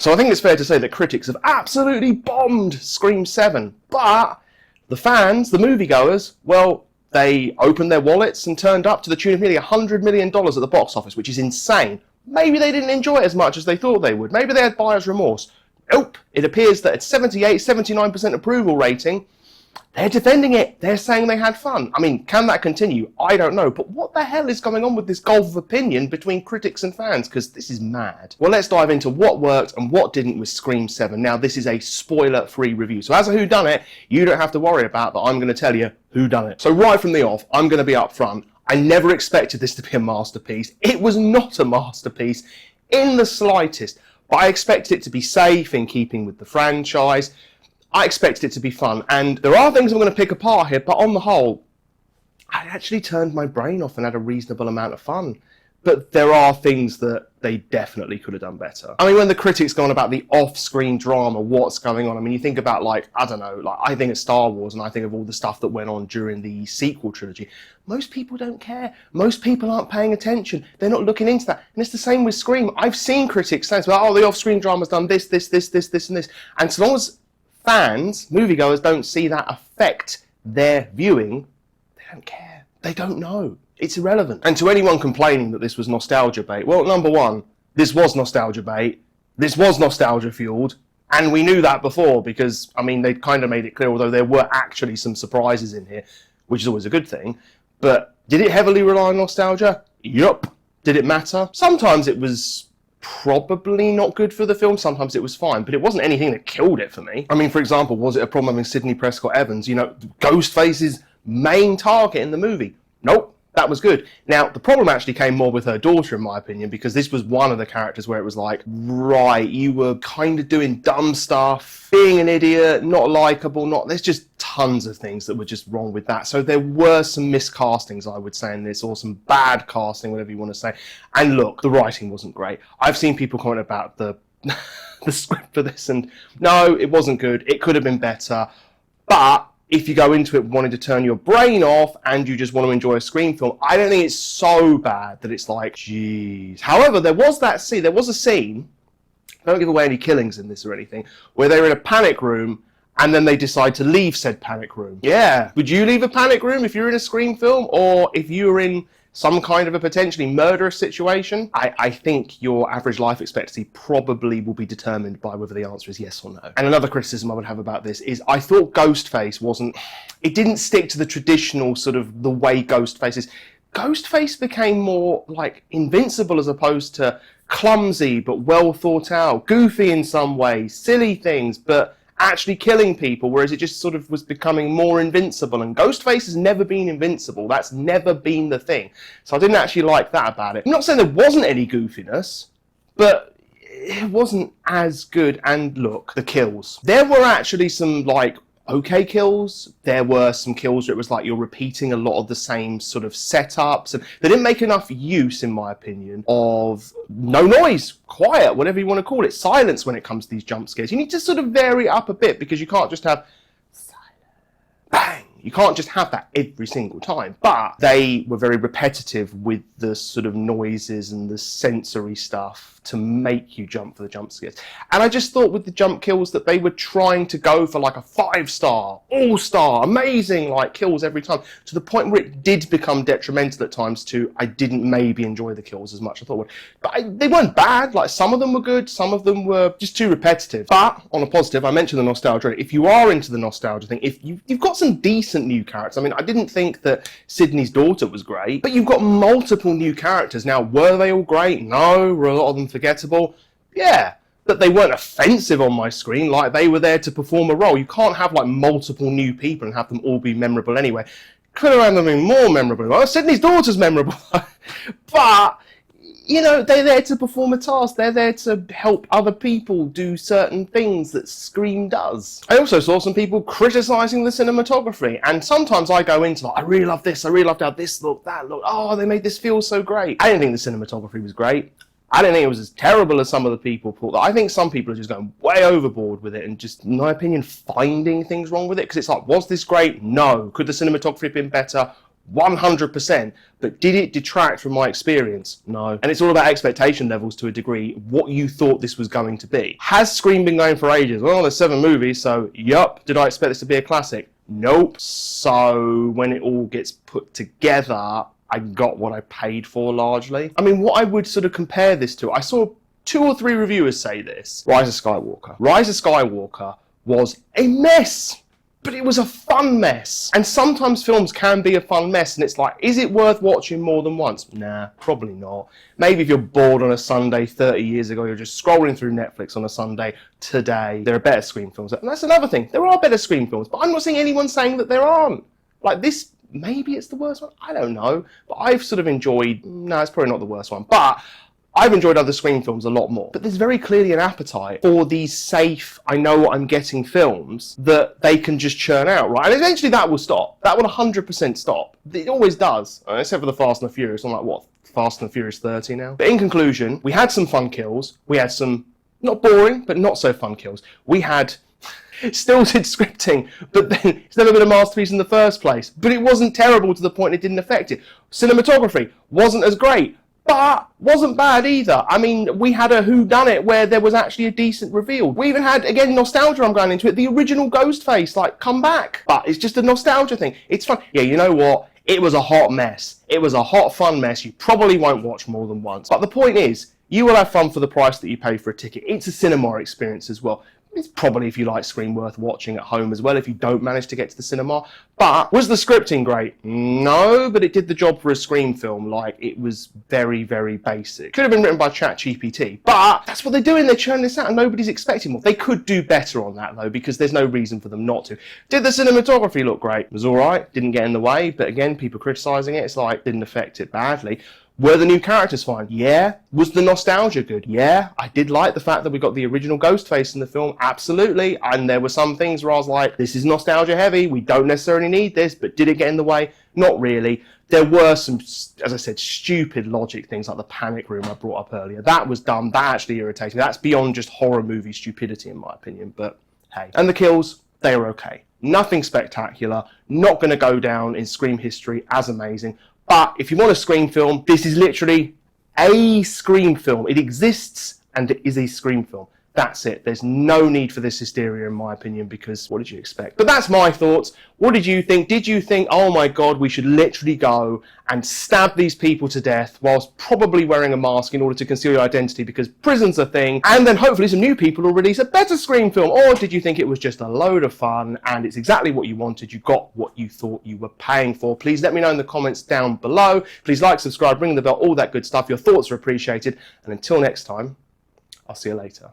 So I think it's fair to say that critics have absolutely bombed Scream 7, but the fans, the moviegoers, well, they opened their wallets and turned up to the tune of nearly $100 million at the box office, which is insane. Maybe they didn't enjoy it as much as they thought they would. Maybe they had buyer's remorse. Nope. It appears that at 78, 79% approval rating, they're defending it. They're saying they had fun. I mean, can that continue? I don't know. But what the hell is going on with this gulf of opinion between critics and fans? Because this is mad. Well, let's dive into what worked and what didn't with Scream 7. Now, this is a spoiler-free review. So as a whodunit, you don't have to worry about that. I'm going to tell you whodunit. So right from the off, I'm going to be upfront. I never expected this to be a masterpiece. It was not a masterpiece in the slightest. But I expected it to be safe, in keeping with the franchise. I expected it to be fun, and there are things I'm going to pick apart here, but on the whole, I actually turned my brain off and had a reasonable amount of fun. But there are things that they definitely could have done better. I mean, when the critics go on about the off-screen drama, what's going on? I mean, you think about, like, I don't know, like, I think of Star Wars and I think of all the stuff that went on during the sequel trilogy. Most people don't care. Most people aren't paying attention. They're not looking into that. And it's the same with Scream. I've seen critics say, oh, the off-screen drama's done this, this, this, this, this, and this. And so long as fans, moviegoers, don't see that affect their viewing, they don't care. They don't know. It's irrelevant. And to anyone complaining that this was nostalgia bait, well, number one, this was nostalgia bait. This was nostalgia fueled. And we knew that before because, I mean, they kind of made it clear, although there were actually some surprises in here, which is always a good thing. But did it heavily rely on nostalgia? Yup. Did it matter? Sometimes it was probably not good for the film, sometimes it was fine, but it wasn't anything that killed it for me. I mean, for example, was it a problem having Sidney Prescott Evans, you know, Ghostface's main target in the movie? Nope. That was good. Now, the problem actually came more with her daughter, in my opinion, because this was one of the characters where it was like, right, you were kind of doing dumb stuff, being an idiot, not likeable, there's just tons of things that were just wrong with that. So there were some miscastings, I would say, in this, or some bad casting, whatever you want to say. And look, the writing wasn't great. I've seen people comment about the script for this, and no, it wasn't good. It could have been better, but if you go into it wanting to turn your brain off and you just want to enjoy a Scream film, I don't think it's so bad that it's like, geez. However, there was a scene, don't give away any killings in this or anything, where they were in a panic room and then they decide to leave said panic room. Yeah. Would you leave a panic room if you're in a Scream film, or if you were in some kind of a potentially murderous situation? I think your average life expectancy probably will be determined by whether the answer is yes or no. And another criticism I would have about this is I thought Ghostface it didn't stick to the traditional sort of the way Ghostface is. Ghostface became more like invincible as opposed to clumsy but well thought out, goofy in some ways, silly things, but actually killing people, whereas it just sort of was becoming more invincible. And Ghostface has never been invincible. That's never been the thing. So I didn't actually like that about it. I'm not saying there wasn't any goofiness, but it wasn't as good. And look, the kills. There were actually some, like, okay kills. There were some kills where it was like you're repeating a lot of the same sort of setups, and they didn't make enough use, in my opinion, of no noise, quiet, whatever you want to call it, silence when it comes to these jump scares. You need to sort of vary it up a bit, because you can't just have silence, bang. You can't just have that every single time. But they were very repetitive with the sort of noises and the sensory stuff to make you jump for the jump scares. And I just thought with the jump kills that they were trying to go for like a 5-star, all-star, amazing like kills every time, to the point where it did become detrimental at times to I didn't maybe enjoy the kills as much as I thought I would. But they weren't bad. Like, some of them were good, some of them were just too repetitive. But on a positive, I mentioned the nostalgia. If you are into the nostalgia thing, if you've got some decent new characters. I mean, I didn't think that Sydney's daughter was great, but you've got multiple new characters. Now, were they all great? No. Were a lot of them forgettable? Yeah. But they weren't offensive on my screen. Like, they were there to perform a role. You can't have, like, multiple new people and have them all be memorable anyway. Could have had them be more memorable. Well, Sydney's daughter's memorable. But, you know, they're there to perform a task. They're there to help other people do certain things that Scream does. I also saw some people criticising the cinematography, and sometimes I go into like, I really love this, I really loved how this looked, that looked, oh, they made this feel so great. I didn't think the cinematography was great. I didn't think it was as terrible as some of the people thought. I think some people are just going way overboard with it and just, in my opinion, finding things wrong with it. Because it's like, was this great? No. Could the cinematography have been better? 100%. But did it detract from my experience? No. And it's all about expectation levels to a degree, what you thought this was going to be. Has Scream been going for ages? Well, there's 7 movies, so yup. Did I expect this to be a classic? Nope. So when it all gets put together, I got what I paid for largely. I mean, what I would sort of compare this to, I saw 2 or 3 reviewers say this. Rise of Skywalker. Rise of Skywalker was a mess, but it was a fun mess. And sometimes films can be a fun mess, and it's like, is it worth watching more than once? Nah, probably not. Maybe if you're bored on a Sunday 30 years ago, you're just scrolling through Netflix on a Sunday today, there are better Scream films. And that's another thing. There are better Scream films, but I'm not seeing anyone saying that there aren't. Like this, maybe it's the worst one. I don't know. But I've sort of enjoyed, no, it's probably not the worst one. But I've enjoyed other Scream films a lot more. But there's very clearly an appetite for these safe, I know what I'm getting films that they can just churn out, right? And eventually that will stop. That will 100% stop. It always does. Except for the Fast and the Furious. I'm like, what? Fast and the Furious 30 now? But in conclusion, we had some fun kills. We had some, not boring, but not so fun kills. We had stilted scripting, but then it's never been a masterpiece in the first place. But it wasn't terrible to the point it didn't affect it. Cinematography wasn't as great, but wasn't bad either. I mean, we had a whodunit where there was actually a decent reveal. We even had, again, nostalgia, I'm going into it, the original Ghostface, like, come back. But it's just a nostalgia thing. It's fun. Yeah, you know what? It was a hot mess. It was a hot, fun mess. You probably won't watch more than once. But the point is, you will have fun for the price that you pay for a ticket. It's a cinema experience as well. It's probably, if you like Scream, worth watching at home as well if you don't manage to get to the cinema. But was the scripting great? No, but it did the job for a Scream film. Like, it was very, very basic. Could have been written by ChatGPT, but that's what they're doing. They're churning this out and nobody's expecting more. They could do better on that, though, because there's no reason for them not to. Did the cinematography look great? It was all right. Didn't get in the way, but again, people criticising it. It's like, didn't affect it badly. Were the new characters fine? Yeah. Was the nostalgia good? Yeah. I did like the fact that we got the original Ghostface in the film. Absolutely. And there were some things where I was like, this is nostalgia heavy. We don't necessarily need this, but did it get in the way? Not really. There were some, as I said, stupid logic things like the panic room I brought up earlier. That was dumb. That actually irritated me. That's beyond just horror movie stupidity in my opinion, but hey. And the kills, they were okay. Nothing spectacular. Not going to go down in Scream history as amazing. But if you want a Scream film, this is literally a Scream film. It exists and it is a Scream film. That's it. There's no need for this hysteria in my opinion, because what did you expect? But that's my thoughts. What did you think? Did you think, oh my God, we should literally go and stab these people to death whilst probably wearing a mask in order to conceal your identity because prison's a thing, and then hopefully some new people will release a better Scream film? Or did you think it was just a load of fun and it's exactly what you wanted? You got what you thought you were paying for? Please let me know in the comments down below. Please like, subscribe, ring the bell, all that good stuff. Your thoughts are appreciated. And until next time, I'll see you later.